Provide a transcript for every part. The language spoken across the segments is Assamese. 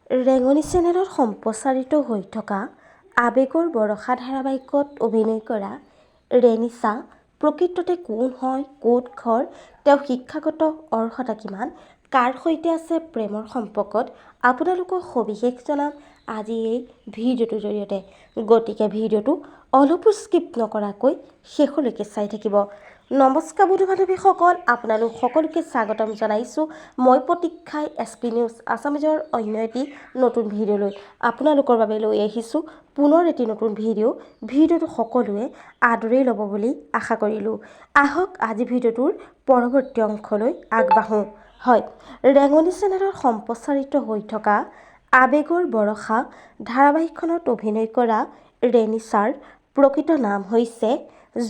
ৰেঙনি চেনেলত সম্প্ৰচাৰিত হৈ থকা আৱেগৰ বৰষা ধাৰাবাহিকত অভিনয় কৰা ৰেনিছা প্ৰকৃততে কোন হয়, ক'ত ঘৰ, তেওঁৰ শিক্ষাগত অৰ্হতা কিমান, কাৰ সৈতে আছে প্ৰেমৰ সম্পৰ্কত আপোনালোকক সবিশেষ জনাম আজি এই ভিডিঅ'টোৰ জৰিয়তে। গতিকে ভিডিঅ'টো অলপো স্কিপ নকৰাকৈ শেষলৈকে চাই থাকিব। নমস্কাৰ বন্ধু বান্ধৱীসকল, আপোনালোক সকলোকে স্বাগতম জনাইছোঁ। মই প্ৰতীক্ষাই SP নিউজ আছামিজৰ অন্য এটি নতুন ভিডিঅ'লৈ আপোনালোকৰ বাবে লৈ আহিছোঁ পুনৰ এটি নতুন ভিডিঅ'টো সকলোৱে আদৰি ল'ব বুলি আশা কৰিলোঁ। আহক আজি ভিডিঅ'টোৰ পৰৱৰ্তী অংশলৈ আগবাঢ়োঁ। হয়, ৰেঙনি চেনেলত সম্প্ৰচাৰিত হৈ থকা আৱেগৰ বৰষা ধাৰাবাহিকখনত অভিনয় কৰা ৰেনিছাৰ প্ৰকৃত নাম হৈছে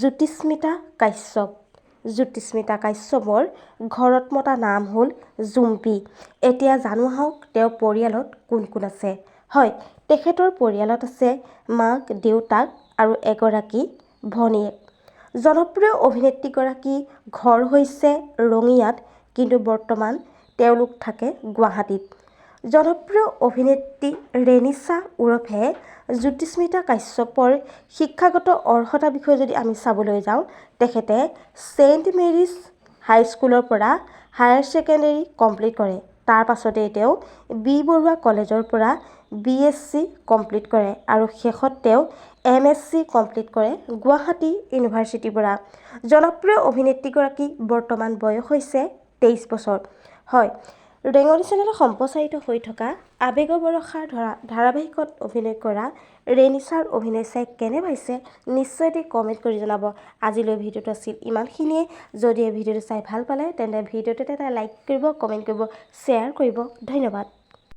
জ্যোতিস্মিতা কাশ্যপ। জ্যোতিস্মিতা কাশ্যপৰ ঘৰত মতা নাম হ'ল জুম্পী। এতিয়া জানো আহক তেওঁৰ পৰিয়ালত কোন কোন আছে। হয়, তেখেতৰ পৰিয়ালত আছে মাক, দেউতাক আৰু এগৰাকী ভনীয়েক। জনপ্ৰিয় অভিনেত্ৰীগৰাকীৰ ঘৰ হৈছে ৰঙিয়াত, কিন্তু বৰ্তমান তেওঁলোক থাকে গুৱাহাটীত। জনপ্ৰিয় অভিনেত্ৰী ৰেনিছা ওৰফে জ্যোতিস্মিতা কাশ্যপৰ শিক্ষাগত অৰ্হতাৰ বিষয়ে যদি আমি চাবলৈ যাওঁ, তেখেতে ছেইণ্ট মেৰিজ হাইস্কুলৰ পৰা হায়াৰ ছেকেণ্ডেৰী কমপ্লিট কৰে। তাৰ পাছতেই তেওঁ বি বৰুৱা কলেজৰ পৰা BSc কমপ্লিট কৰে আৰু শেষত তেওঁ MSc কমপ্লিট কৰে গুৱাহাটী ইউনিভাৰ্চিটিৰ পৰা। জনপ্ৰিয় অভিনেত্ৰীগৰাকী বৰ্তমান বয়স হৈছে 23 বছৰ। হয়, ৰেঙনি চেনেলত সম্প্ৰচাৰিত হৈ থকা আৱেগৰ বৰষা ধাৰাবাহিকত অভিনয় কৰা ৰেনিছাৰ অভিনয় চাই কেনে পাইছে নিশ্চয় এটি কমেণ্ট কৰি জনাব। আজিলৈ ভিডিঅ'টো আছিল ইমানখিনিয়ে। যদি এই ভিডিঅ'টো চাই ভাল পালে তেন্তে ভিডিঅ'টোত এটা লাইক কৰিব, কমেণ্ট কৰিব, শ্বেয়াৰ কৰিব। ধন্যবাদ।